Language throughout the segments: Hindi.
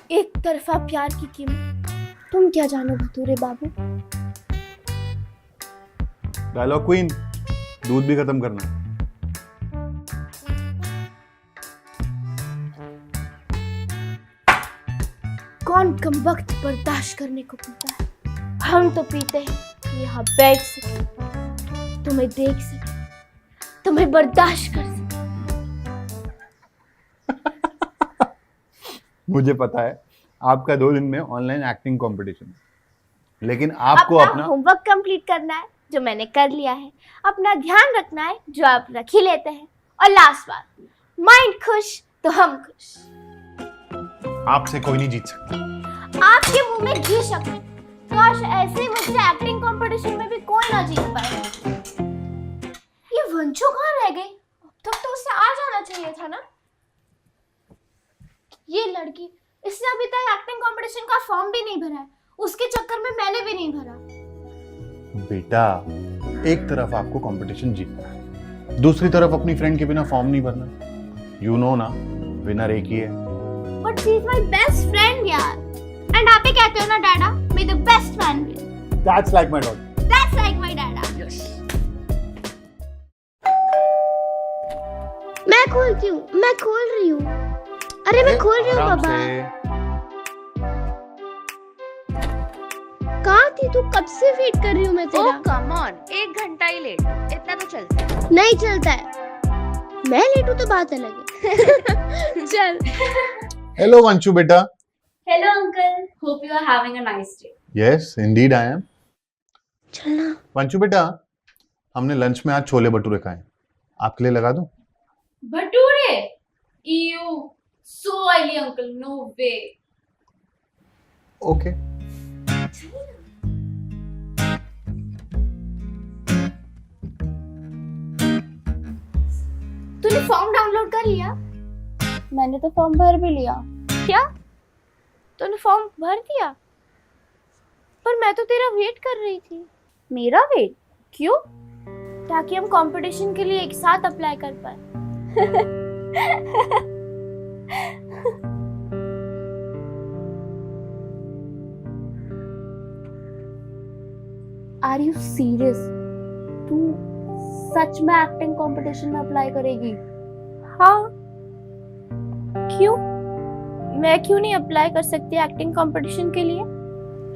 एक तरफा प्यार की कीमत तुम क्या जानो भतूरे बाबू। डायलॉग क्वीन, दूध भी खत्म करना है। कौन कम वक्त बर्दाश्त करने को पीता है। हम तो पीते हैं कि यहाँ बैठ सके, तुम्हें देख सके, तुम्हें बर्दाश्त कर सके। मुझे पता है आपका 2 दिन में ऑनलाइन एक्टिंग कंपटीशन है, लेकिन आपको अपना होमवर्क कंप्लीट करना है जो मैंने कर लिया है, अपना ध्यान रखना है जो आप रख ही लेते हैं, और लास्ट बात, माइंड खुश तो हम खुश। आपसे कोई नहीं जीत सकता। आपके मुंह में घी शक्कर, काश ऐसे मुझसे एक्टिंग कंपटीशन में भी कोई ना जीत पाए। ये वंशु कहाँ रह गई? अब तक तो उससे आ जाना चाहिए था ना। ये लड़की, इसने अभी तक एक्टिंग कंपटीशन का फॉर्म भी नहीं भरा है, उसके चक्कर में मैंने भी नहीं भरा। बेटा, एक तरफ आपको कंपटीशन जीतना है, दूसरी तरफ अपनी फ्रेंड के बिना फॉर्म नहीं भरना। यू नो ना, विनर एक ही है। But she is my best friend यार। एंड आप ही कहते हो ना डैडा, may the best man win. That's like my daughter. That's like my डैडा। यस। मैं खोलती हूँ, मैं खोल रही हूँ। अरे मैं खोल रही हूँ बाबा। कहाँ थी तू? कब से वेट कर रही हूँ मैं तेरा। ओह कम ऑन, 1 घंटा ही लेट, इतना तो चलता है। नहीं चलता है, मैं लेट हूँ तो बात अलग है। चल। हेलो वंशु बेटा। Hello uncle, hope you are having a nice day. Yes indeed I am. चलना। वंशु बेटा, हमने लंच में आज छोले भटूरे खाए, आपके लिए लगा दूं? Bhature? You so oily uncle, no way. Okay. तूने फॉर्म डाउनलोड कर लिया? मैंने तो फॉर्म भर भी लिया। क्या? तूने फॉर्म भर दिया? पर मैं तो तेरा वेट कर रही थी। मेरा वेट? क्यों? ताकि हम कंपटीशन के लिए एक साथ अप्लाई कर पाए। Are you serious? तू सच में एक्टिंग कंपटीशन में अप्लाई करेगी? हाँ। क्यों? मैं क्यों नहीं अप्लाई कर सकती एक्टिंग कंपटीशन के लिए?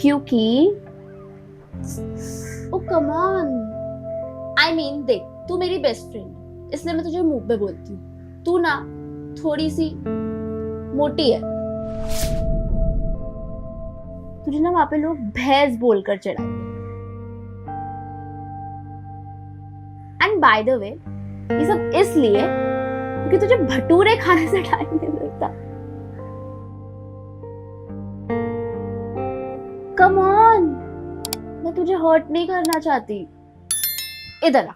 क्योंकि ओ कम ऑन, आई मीन देख, तू मेरी बेस्ट फ्रेंड है, इसलिए मैं तुझे मुंह पे बोलती हूँ। तू ना थोड़ी सी मोटी है, तुझे ना वहां पे लोग भैंस बोलकर चढ़ाएंगे। एंड बाय द वे, ये सब इसलिए क्योंकि तुझे भटूरे खाने से टाइम नहीं मिलता। कम ऑन, मैं तुझे हर्ट नहीं करना चाहती। इधर आ।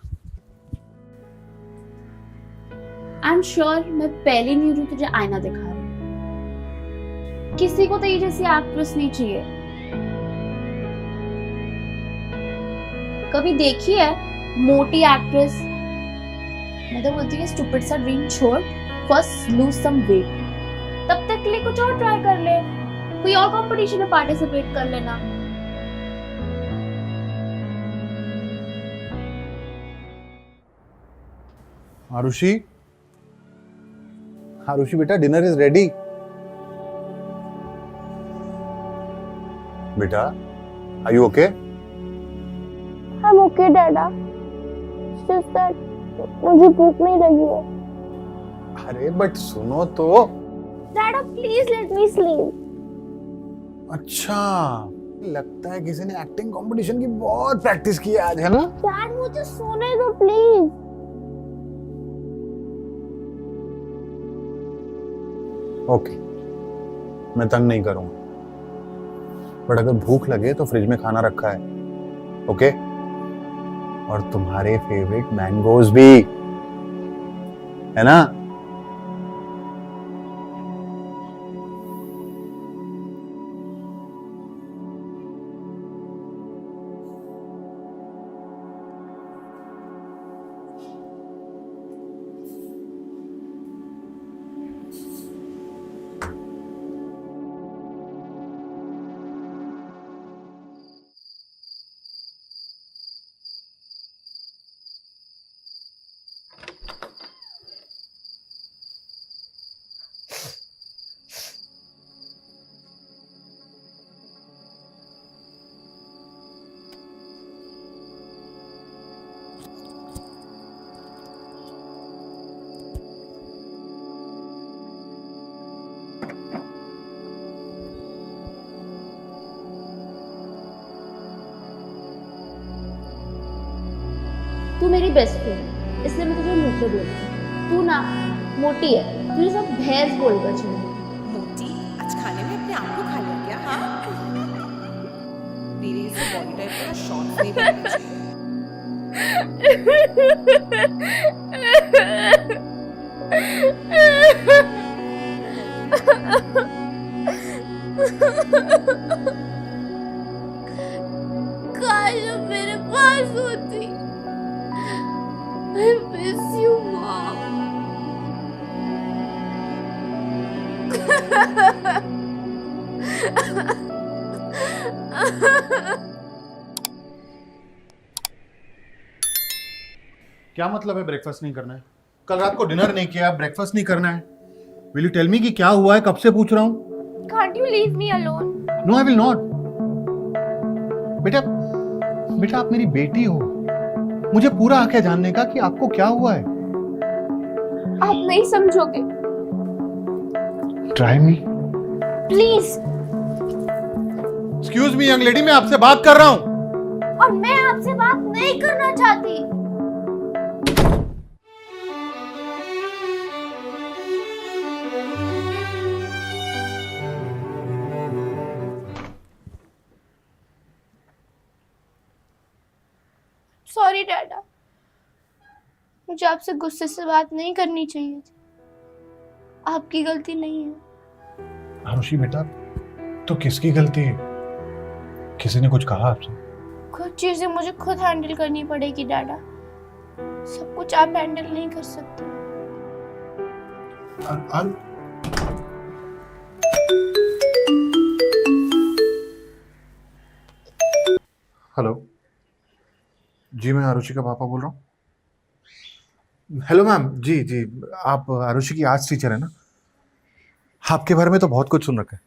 आई एम श्योर मैं पहली न्यूज तुझे आईना दिखा रही हूँ। किसी को तो ये जैसी एक्ट्रेस नहीं चाहिए। कभी देखी है मोटी एक्ट्रेस? मैं तो बोलती हूँ स्टूपिड सा ड्रीम छोड़, फर्स्ट लूज सम वेट, तब तक के लिए कुछ और ट्राई कर ले, कोई और कंपटीशन में पार्टिसिपेट कर लेना। आरुषि, आरुषि बेटा, डिनर इज रेडी। बेटा, are you okay? I'm okay, Dada. It's just that मुझे भूख नहीं लगी है। अरे बट सुनो तो। Dada, please let me sleep. अच्छा, लगता है किसी ने एक्टिंग कंपटीशन की बहुत प्रैक्टिस की है आज, है ना? Dad, मुझे सोने दो प्लीज। ओके, मैं तंग नहीं करूंगा, बट अगर भूख लगे तो फ्रिज में खाना रखा है, ओके? और तुम्हारे फेवरेट मैंगोज भी, है ना? बेस्ट फ्रेंड, इसलिए मैं तुझे मोटे बोलती हूँ। तू ना मोटी है, तुझे सब भैंस बोलकर चाहिए। मोटी आज खाने में अपने आप को खा लिया क्या? हाँ, मेरे इस बॉडी टाइप का शॉर्ट्स नहीं पहनने चाहिए। काश अब मेरे पास होती। I miss you, Mom. क्या मतलब है ब्रेकफास्ट नहीं करना है? कल रात को डिनर नहीं किया, ब्रेकफास्ट नहीं करना है। विल यू टेल मी कि क्या हुआ है? कब से पूछ रहा हूँ। Can't you leave me alone? No I will not. बेटा बेटा आप मेरी बेटी हो, मुझे पूरा हक है जानने का कि आपको क्या हुआ है। आप नहीं समझोगे। Try me. Please. Excuse me young lady, मैं आपसे बात कर रहा हूँ। और मैं आपसे बात नहीं करना चाहती। सॉरी डैडा, मुझे आपसे गुस्से से बात नहीं करनी चाहिए थी। आपकी गलती नहीं है। आरुषि बेटा, तो किसकी गलती है? किसी ने कुछ कहा आपसे? कुछ चीजें मुझे खुद हैंडल करनी पड़ेगी डैडा, सब कुछ आप हैंडल नहीं कर सकते। हेलो जी, मैं आरुषि का पापा बोल रहा हूँ। हेलो मैम, जी जी, आप आरुषि की आर्ट्स टीचर है ना? आपके बारे में तो बहुत कुछ सुन रखा है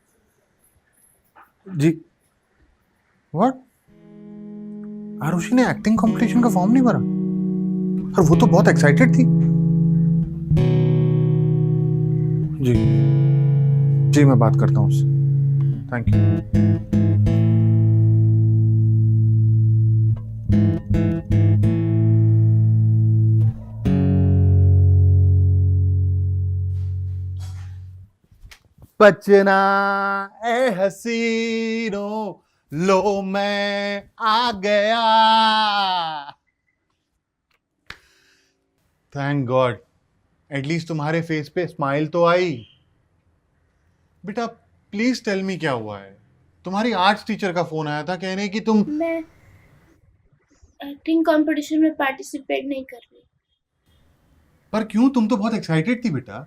जी। व्हाट? आरुषि ने एक्टिंग कंपटीशन का फॉर्म नहीं भरा और वो तो बहुत एक्साइटेड थी। जी जी, मैं बात करता हूँ उससे। Thank you. बचना ए हसीनो, लो मैं आ गया। थैंक गॉड, एटलीस्ट तुम्हारे फेस पे स्माइल तो आई। बेटा प्लीज टेल मी क्या हुआ है? तुम्हारी आर्ट्स टीचर का फोन आया था कहने कि तुम। मैं एक्टिंग कंपटीशन में पार्टिसिपेट नहीं कर रही। पर क्यों? तुम तो बहुत एक्साइटेड थी बेटा।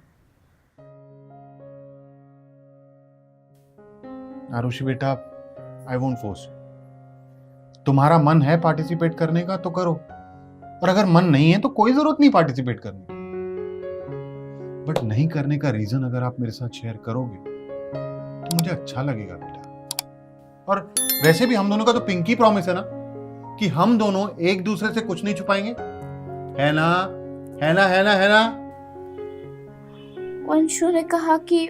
आरुषि बेटा, आई वोंट फोर्स। तुम्हारा मन है पार्टिसिपेट करने का तो करो, और अगर मन नहीं है तो कोई जरूरत नहीं पार्टिसिपेट करने की। बट नहीं करने का रीजन अगर आप मेरे साथ शेयर करोगे तो मुझे अच्छा लगेगा बेटा। और वैसे भी हम दोनों का तो पिंकी प्रॉमिस है ना कि हम दोनों एक दूसरे से कुछ नहीं छुपाएंगे, है ना? है ना? है ना? है ना? वंशु ने कहा कि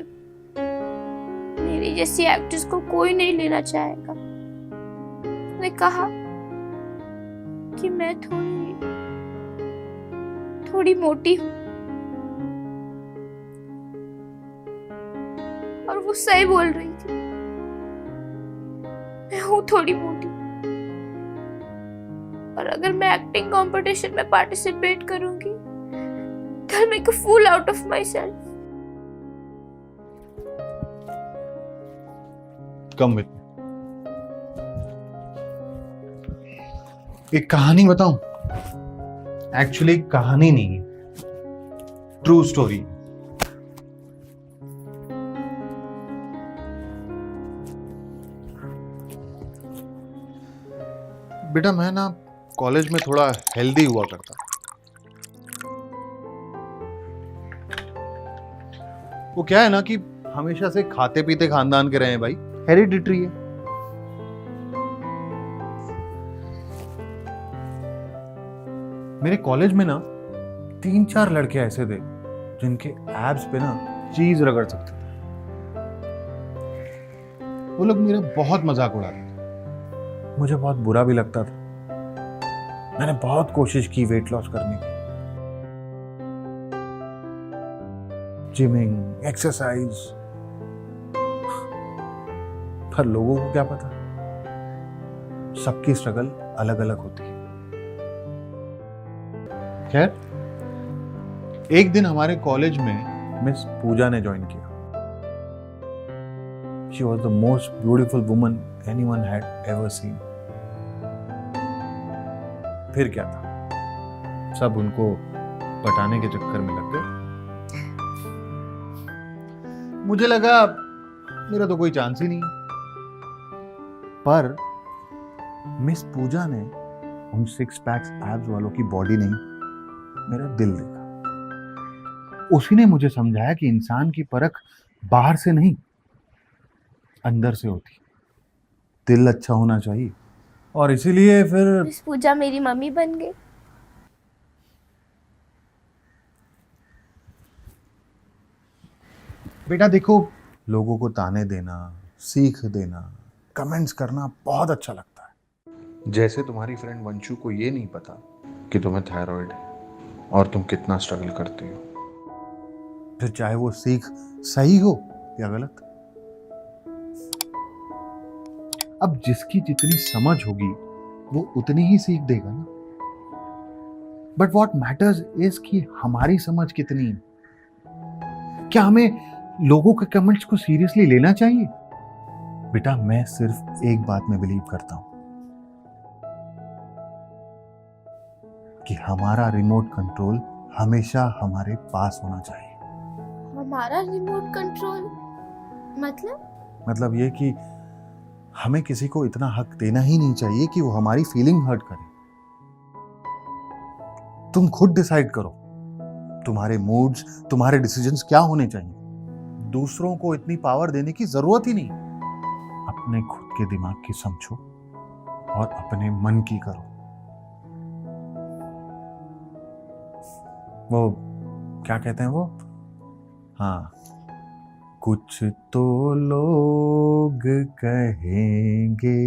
मेरी जैसी एक्ट्रेस को कोई नहीं लेना चाहेगा। उसने कहा कि मैं थोड़ी मोटी हूँ, और वो सही बोल रही थी। मैं हूँ थोड़ी मोटी, और अगर मैं एक्टिंग कंपटीशन में पार्टिसिपेट करूंगी तो I'll make a fool out of myself. Come with एक कहानी बताऊं? एक्चुअली कहानी नहीं है, ट्रू स्टोरी। बेटा मैं ना कॉलेज में थोड़ा हेल्दी हुआ करता। वो क्या है ना कि हमेशा से खाते पीते खानदान के रहे हैं भाई, हेरिडिटरी है। मेरे कॉलेज में ना 3-4 लड़के ऐसे थे जिनके एब्स पे ना चीज रगड़ सकते थे। वो लोग मेरा बहुत मजाक उड़ाते थे, मुझे बहुत बुरा भी लगता था। मैंने बहुत कोशिश की वेट लॉस करने की, जिमिंग, एक्सरसाइज, पर लोगों को क्या पता, सबकी स्ट्रगल अलग अलग होती है। खैर, एक दिन हमारे कॉलेज में मिस पूजा ने ज्वाइन किया। She was the most beautiful woman anyone had ever seen. फिर क्या था, सब उनको पटाने के चक्कर में लग गए। मुझे लगा मेरा तो कोई चांस ही नहीं, पर मिस पूजा ने उन 6 पैक्स एब्स वालों की बॉडी नहीं, मेरा दिल देखा। उसी ने मुझे समझाया कि इंसान की परख बाहर से नहीं, अंदर से होती। दिल अच्छा होना चाहिए, और इसीलिए फिर मिस पूजा मेरी मम्मी बन गई। बेटा देखो, लोगों को ताने देना, सीख देना, कमेंट्स करना बहुत अच्छा लगता है। जैसे तुम्हारी फ्रेंड वंशु को ये नहीं पता कि तुम्हें थायराइड है और तुम कितना स्ट्रगल करते हो, फिर चाहे वो सीख सही हो या गलत। अब जिसकी जितनी समझ होगी वो उतनी ही सीख देगा ना। बट वॉट मैटर्स इज कि हमारी समझ कितनी है। क्या हमें लोगों के कमेंट्स को सीरियसली लेना चाहिए? बेटा, मैं सिर्फ एक बात में बिलीव करता हूं कि हमारा रिमोट कंट्रोल हमेशा हमारे पास होना चाहिए। हमारा रिमोट कंट्रोल मतलब ये कि हमें किसी को इतना हक देना ही नहीं चाहिए कि वो हमारी फीलिंग हर्ट करे। तुम खुद डिसाइड करो तुम्हारे मूड्स, तुम्हारे डिसीजंस क्या होने चाहिए। दूसरों को इतनी पावर देने की जरूरत ही नहीं। अपने खुद के दिमाग की समझो और अपने मन की करो। वो क्या कहते हैं वो, हाँ, कुछ तो लोग कहेंगे,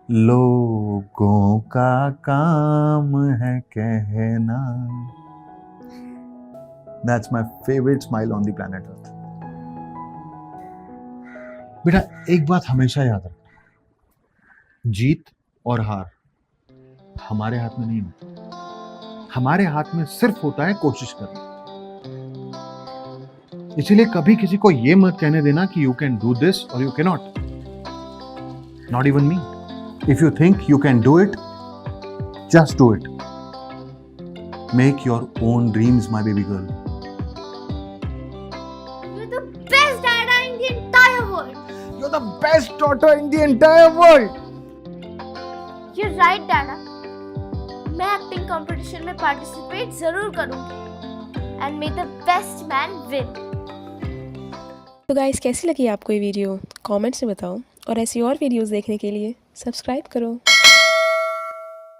लोगों का काम है कहना। That's my favorite smile on the planet Earth. बेटा, एक बात हमेशा याद रखना, जीत और हार हमारे हाथ में नहीं होती। हमारे हाथ में सिर्फ होता है कोशिश करना। इसीलिए कभी किसी को ये मत कहने देना कि यू कैन डू दिस और you can not. Not even me. If you think you can do it, just do it. Make your own dreams, my baby girl. You're the best dad in the entire world. You're the best daughter in the entire world. You're right, Dada. मैं एक्टिंग कंपटीशन में पार्टिसिपेट जरूर करूंगी and may the best man win. तो गाइस, कैसी लगी आपको ये वीडियो? कमेंट्स में बताओ, और ऐसी और वीडियोस देखने के लिए सब्सक्राइब करो।